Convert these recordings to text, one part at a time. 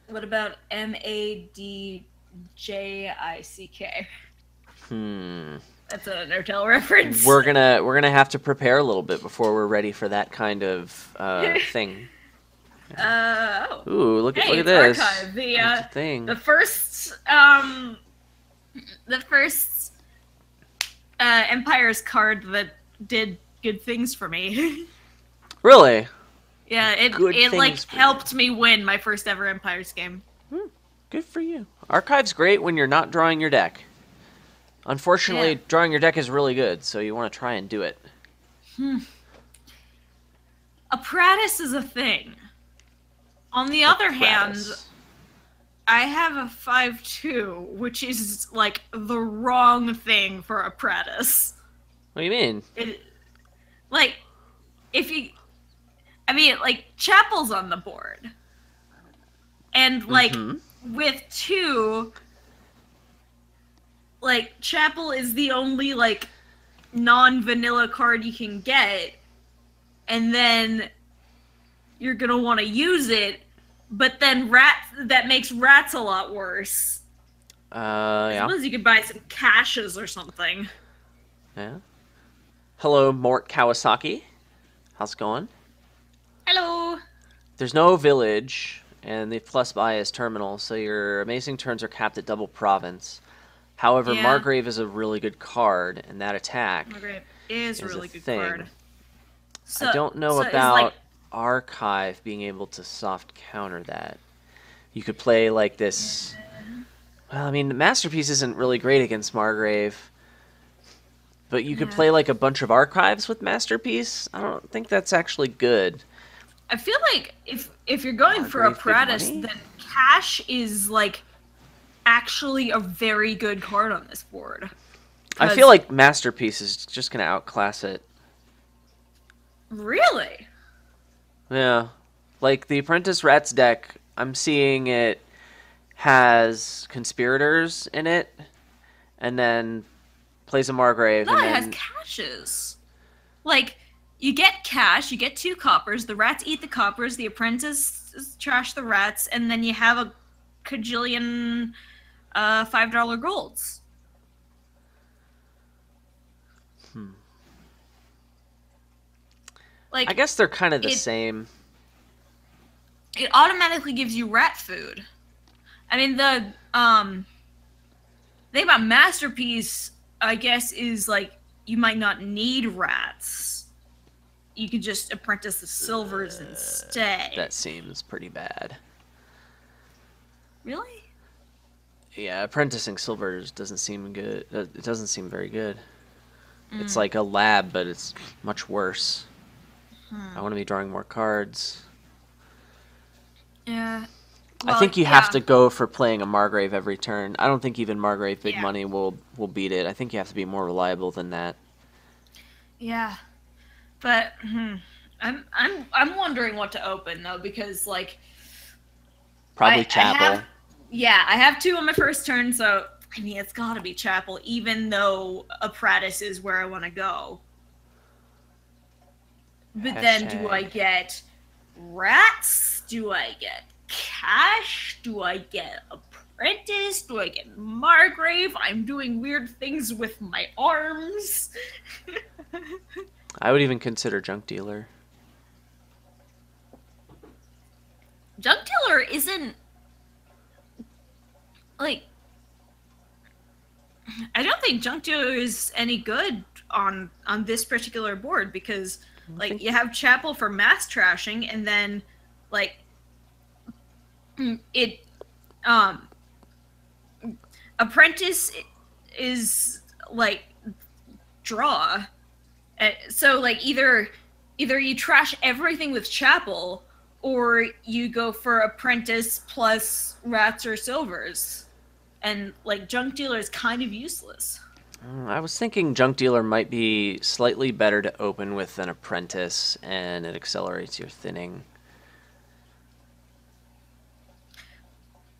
What about Madjick? Hmm. That's an Undertale reference. We're gonna have to prepare a little bit before we're ready for that kind of thing. Yeah. Oh. Ooh, Hey, look at it's this. Archive. It's a The thing. first the first Empire's card that did good things for me. Really? Yeah, Good it like things for you. helped me win my first ever Empires game. Hmm, good for you. Archive's great when you're not drawing your deck. Yeah. Unfortunately, drawing your deck is really good, so you want to try and do it. Apparatus is a thing. On the other hand, Apparatus. I have a 5-2, which is like the wrong thing for apparatus. What do you mean? It, like, if you. I mean, like, Chapel's on the board. And, like, Mm-hmm. with 2, like, Chapel is the only, like, non vanilla card you can get. And then you're gonna want to use it, but then that makes rats a lot worse. I Yeah. suppose you could buy some caches or something. Yeah. Hello, Mort Kawasaki. How's it going? Hello. There's no village, and the plus buy is terminal, so your amazing turns are capped at double province. However, Yeah, Margrave is a really good card, and that attack Margaret is a is a really good thing. card. I So, don't know so is like, about Archive being able to soft counter that. You could play like this. Well, I mean, Masterpiece isn't really great against Margrave, but you could yeah. play like a bunch of Archives with Masterpiece. I don't think that's actually good. I feel like if you're going for Margrave big apparatus, money? then cash is like actually a very good card on this board. I feel Cause like Masterpiece is just going to outclass it. really, Yeah. Like the Apprentice Rats deck, I'm seeing it has Conspirators in it, and then plays a Margrave, no, and it has then caches. Like you get cash, you get 2 coppers. The rats eat the coppers. The apprentice trash the rats, and then you have a cajillion $5 golds. hmm. I Like guess they're kind of the it same. it automatically gives you rat food. I mean the thing about masterpiece, I guess, is like you might not need rats. You could just apprentice the silvers instead. That seems pretty bad. Really? Yeah, apprenticing silvers doesn't seem good. It doesn't seem very good. It's Mm. like a lab, but it's much worse. I Hmm. want to be drawing more cards. Yeah. I Well, think you have yeah. to go for playing a Margrave every turn. I don't think even Margrave Big Yeah. Money will beat it. I think you have to be more reliable than that. Yeah. But I'm wondering what to open though because like Probably I have Chapel. yeah, I have 2 on my first turn, so I mean it's got to be Chapel even though Apparatus is where I want to go. But then do I Hashtag. get rats? Do I get cash? Do I get apprentice? Do I get Margrave? I'm doing weird things with my arms. I would even consider Junk Dealer. Junk Dealer isn't like I don't think Junk Dealer is any good on this particular board because I like think you have Chapel for mass trashing and then like it um Apprentice is like draw. So like either you trash everything with Chapel or you go for Apprentice plus rats or silvers. And like Junk Dealer is kind of useless. I was thinking Junk Dealer might be slightly better to open with than Apprentice, and it accelerates your thinning.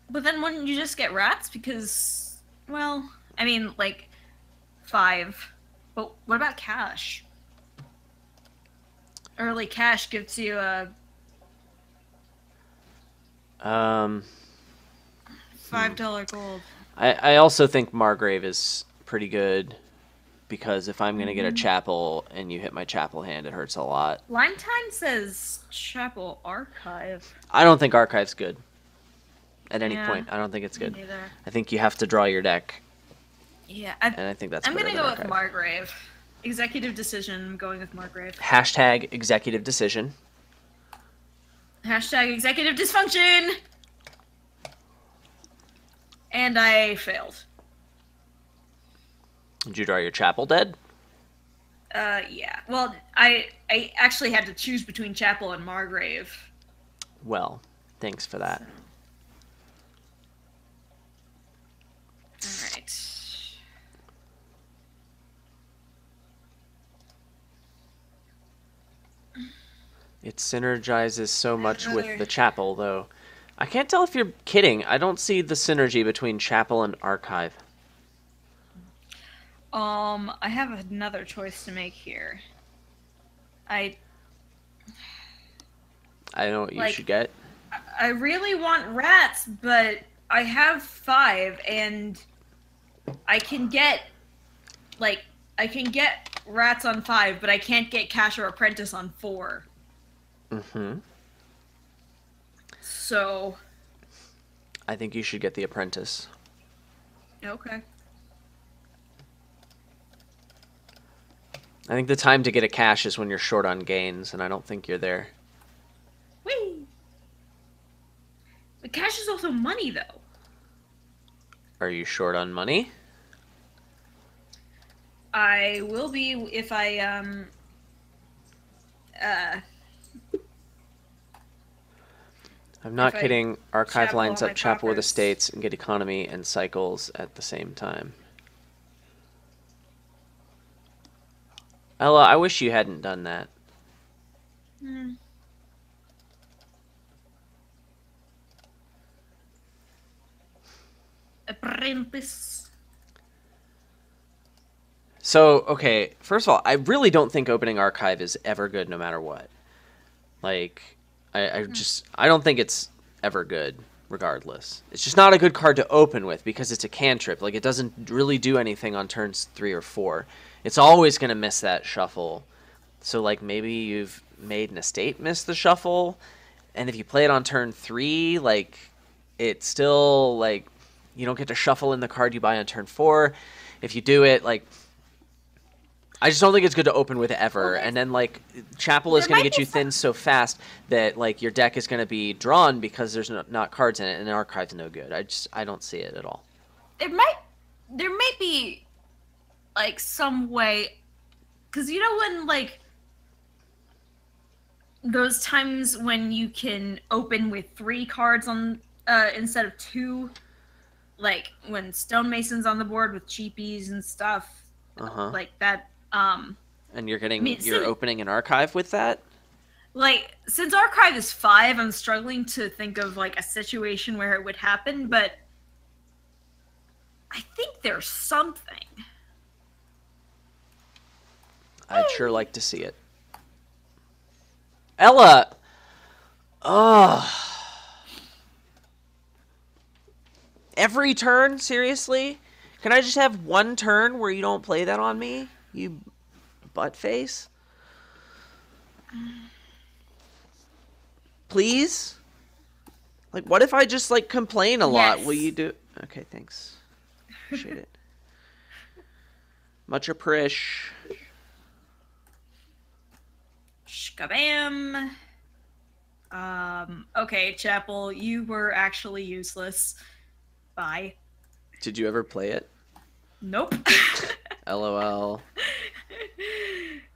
But then wouldn't you just get rats? Because, well, I mean, like 5. But what about cash? Early cash gives you a Um, $5 gold. I also think Margrave is pretty good because if I'm gonna get a Mm-hmm. chapel and you hit my chapel hand, it hurts a lot. Lime Time says Chapel Archive. I don't think Archive's good at any Yeah, point. I don't think it's me good. neither. I think you have to draw your deck, Yeah, and I think that's I'm better gonna than go with Archive. Margrave. Executive decision. I'm going with Margrave. Hashtag executive decision. Hashtag executive dysfunction. And I failed. Did you draw your chapel dead? Yeah. Well, I actually had to choose between Chapel and Margrave. Well, thanks for that. All right. It synergizes so much with Another- the chapel, though. I can't tell if you're kidding. I don't see the synergy between chapel and archive. I have another choice to make here. I I know what you Like- should get. I really want rats, but I have 5, and I can get rats on 5, but I can't get Cash or Apprentice on 4. Mm-hmm. So I think you should get the apprentice. okay. I think the time to get a cash is when you're short on gains, and I don't think you're there. Whee! But cash is also money, though. Are you short on money? I will be if I I'm not If I kidding. Archive chapel lines all up my chapel with coffers. estates and get economy and cycles at the same time. Ella, I wish you hadn't done that. Hmm. Apprentice. So, okay, first of all, I really don't think opening archive is ever good no matter what. Like, I don't think it's ever good regardless. It's just not a good card to open with because it's a cantrip. Like, it doesn't really do anything on turns 3 or 4. It's always going to miss that shuffle. So, like, maybe you've made an estate miss the shuffle, and if you play it on turn 3, like, it's still, like, you don't get to shuffle in the card you buy on turn 4. If you do it, like, I just don't think it's good to open with ever. Well, and then, like, Chapel is there going to might get be you thin so fast that, like, your deck is going to be drawn because there's not cards in it, and the archive's no good. I don't see it at all. There might be like some way, because you know when like those times when you can open with 3 cards on instead of 2, like when Stonemason's on the board with cheapies and stuff Uh-huh. like that. And you're getting, I mean, you're opening an archive with that? Like since Archive is 5, I'm struggling to think of like a situation where it would happen, but I think there's something. I'd sure like to see it. Ella! Ugh. Every turn? Seriously? Can I just have one turn where you don't play that on me? You butt face? Please? Like, what if I just, like, complain a lot? Yes. Will you do... Okay, thanks. Appreciate it. Much appreciate. Shkabam. Okay, Chapel, you were actually useless. Bye. Did you ever play it? Nope. LOL.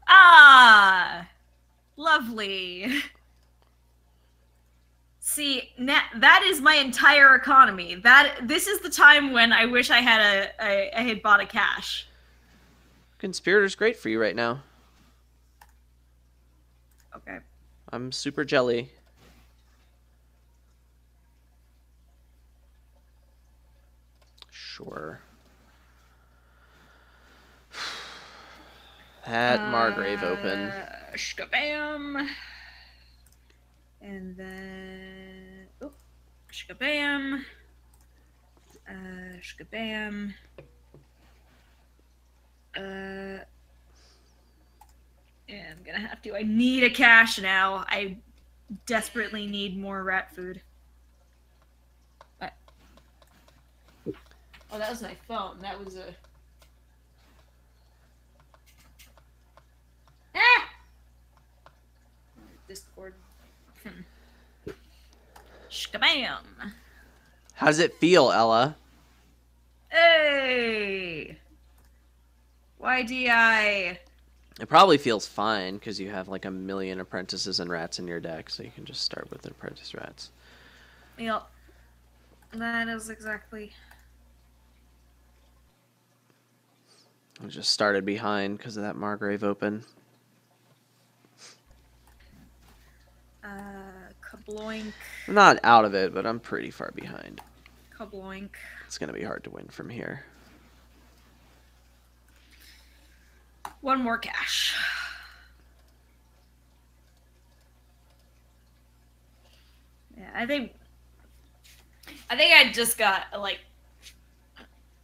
Ah, lovely. See, that is my entire economy. This is the time when I wish I had I had bought a cash. Conspirator's great for you right now. Okay. I'm super jelly. Sure. That Margrave open. Shkabam. And then... Oh. Shkabam. Shkabam. Yeah, I'm gonna have to. I need a cache now. I desperately need more rat food. What? Oh, that was my phone. That was a. Ah! Discord. Shkabam. How does it feel, Ella? Hey! YDI. It probably feels fine because you have like a million apprentices and rats in your deck, so you can just start with apprentice rats. Yep. That is exactly. I just started behind because of that Margrave open. Kabloink. I'm not out of it, but I'm pretty far behind. Kabloink. It's going to be hard to win from here. One more cache. Yeah, I think I just got like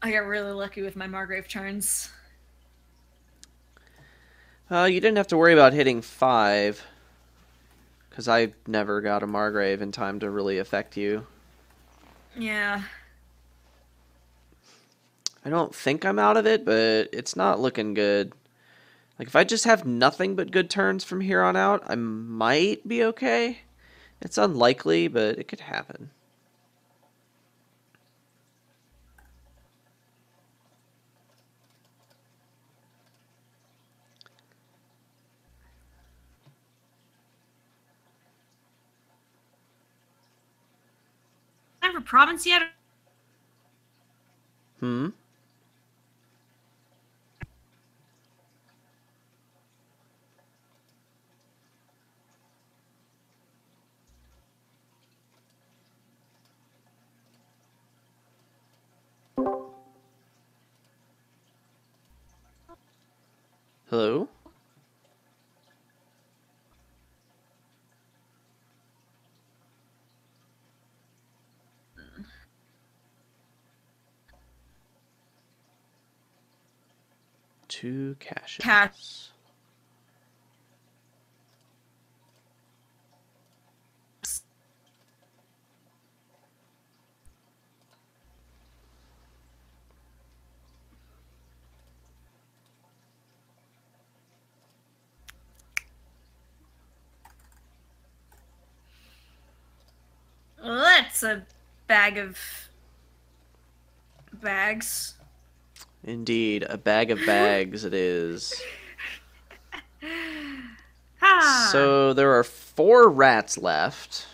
I got really lucky with my Margrave turns. You didn't have to worry about hitting 5 because I never got a Margrave in time to really affect you. Yeah. I don't think I'm out of it, but it's not looking good. Like, if I just have nothing but good turns from here on out, I might be okay. It's unlikely, but it could happen. Time for province yet? Hmm? Hello? Two caches. Cache. Well, that's a bag of bags. Indeed, a bag of bags it is. Ha! So there are 4 rats left.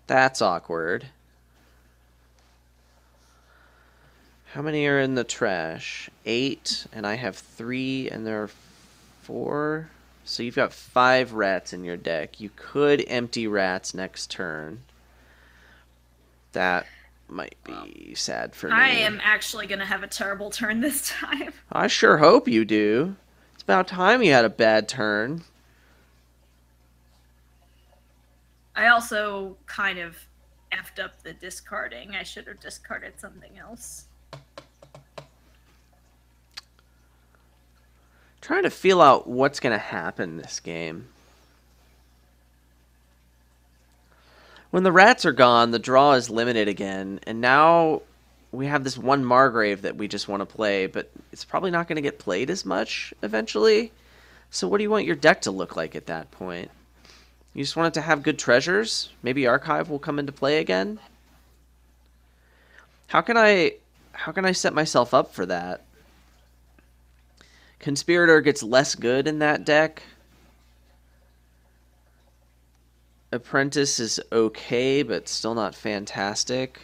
That's awkward. How many are in the trash? 8, and I have 3, and there are 4. So you've got 5 rats in your deck. You could empty rats next turn. That might be sad for me. I am actually gonna have a terrible turn this time. I sure hope you do. It's about time you had a bad turn. I also kind of effed up the discarding. I should have discarded something else. Trying to feel out what's going to happen this game. When the rats are gone, the draw is limited again, and now we have this one Margrave that we just want to play, but it's probably not going to get played as much eventually. So what do you want your deck to look like at that point? You just want it to have good treasures? Maybe Archive will come into play again? How can I set myself up for that? Conspirator gets less good in that deck. Apprentice is okay, but still not fantastic.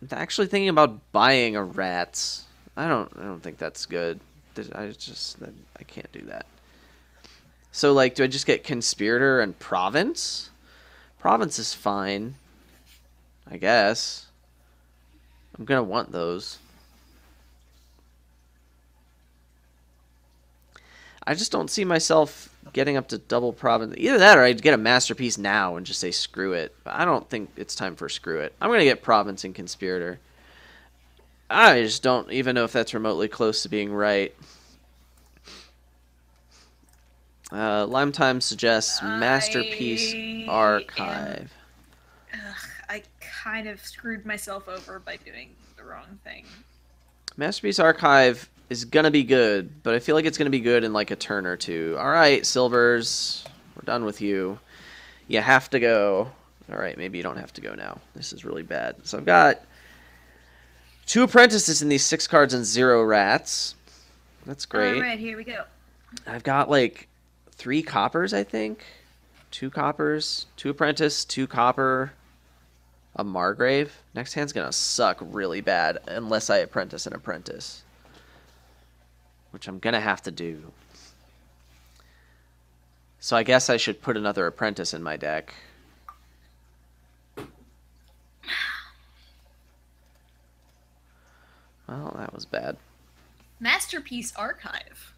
I'm actually thinking about buying a rats. I don't think that's good. I can't do that. So like, do I just get Conspirator and Province? Province is fine, I guess. I'm gonna want those. I just don't see myself getting up to double province. Either that or I'd get a masterpiece now and just say screw it. But I don't think it's time for screw it. I'm going to get province and conspirator. I just don't even know if that's remotely close to being right. Lime Time suggests masterpiece archive. I kind of screwed myself over by doing the wrong thing. Masterpiece archive is gonna be good, but I feel like it's gonna be good in like a turn or two. All right, Silvers, we're done with you. You have to go. All right, maybe you don't have to go now. This is really bad. So I've got 2 apprentices in these 6 cards and 0 rats. That's great. All right, here we go. I've got like 3 coppers, I think. 2 coppers, 2 apprentice, 2 copper, a Margrave. Next hand's gonna suck really bad unless I apprentice an apprentice, which I'm gonna have to do. So I guess I should put another apprentice in my deck. Well, that was bad. Masterpiece Archive.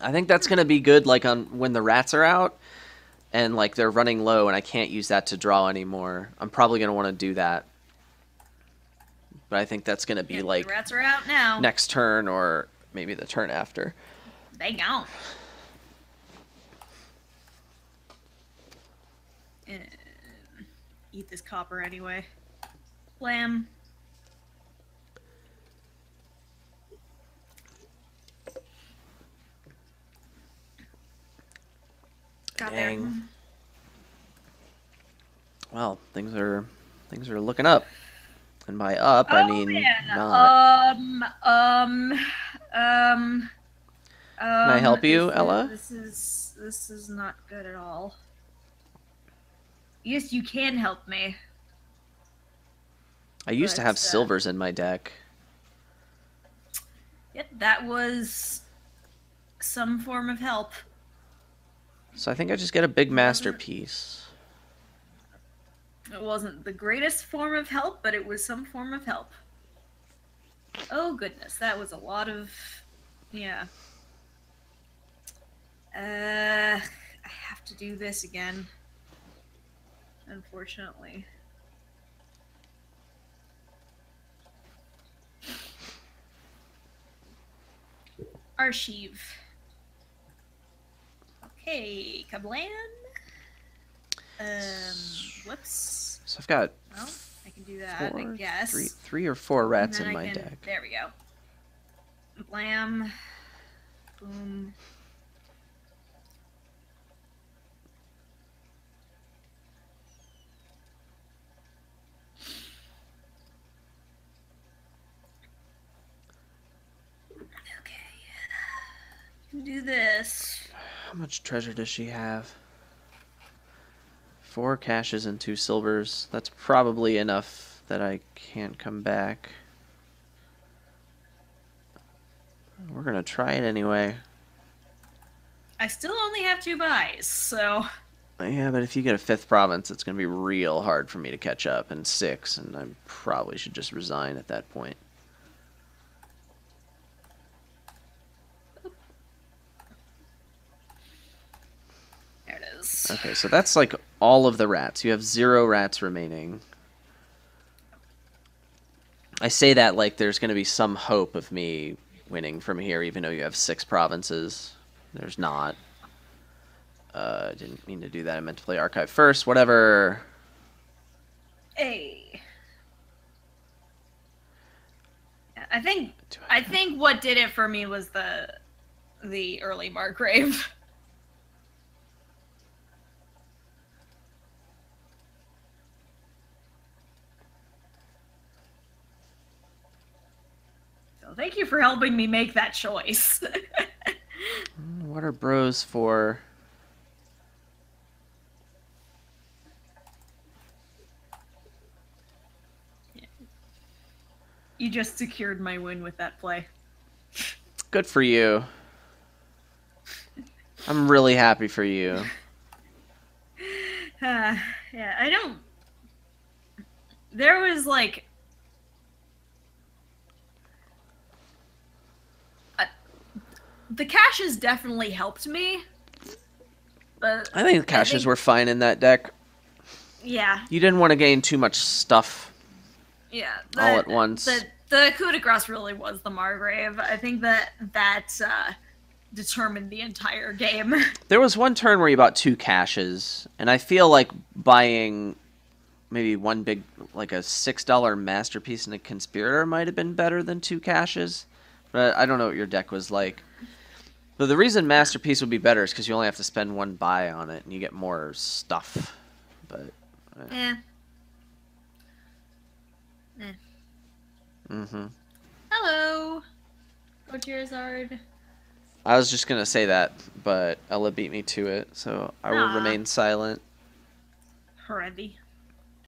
I think that's gonna be good, like on when the rats are out and like they're running low, and I can't use that to draw anymore. I'm probably gonna want to do that, but I think that's gonna be like the rats are out now. Next turn or maybe the turn after. They gone. Eat this copper anyway. Blam. Got Dang. there. Well, things are looking up, and by up I mean not. Can I help you, Ella? This is not good at all. Yes, you can help me. I used to have silvers in my deck. Yep, that was some form of help. So I think I just get a big masterpiece. It wasn't the greatest form of help, but it was some form of help. Oh goodness, that was a lot of... yeah. I have to do this again. Unfortunately. Archive. Okay, kablam. Whoops. So I've got well, I can do that, I guess. Three or four rats in my deck. There we go. Blam. Boom. Do this. How much treasure does she have? 4 cashes and 2 silvers. That's probably enough that I can't come back. We're gonna try it anyway. I still only have 2 buys, so... Yeah, but if you get a 5th province, it's gonna be real hard for me to catch up, and 6, and I probably should just resign at that point. Okay, so that's like all of the rats. You have 0 rats remaining. I say that like there's going to be some hope of me winning from here, even though you have 6 provinces. There's not. I didn't mean to do that. I meant to play Archive first. Whatever. Hey. I think what did it for me was the early Margrave. Thank you for helping me make that choice. What are bros for? You just secured my win with that play. Good for you. I'm really happy for you. Yeah, I don't... There was like... the caches definitely helped me, but I think the caches were fine in that deck. Yeah. You didn't want to gain too much stuff. Yeah. All at once. The coup de grace really was the Margrave. I think that determined the entire game. There was one turn where you bought 2 caches, and I feel like buying maybe one big, like a $6 masterpiece and a conspirator might have been better than 2 caches. But I don't know what your deck was like. But the reason masterpiece would be better is because you only have to spend 1 buy on it, and you get more stuff. But Eh. Mm-hmm. Hello, Charizard. I was just gonna say that, but Ella beat me to it, so I will remain silent. Already.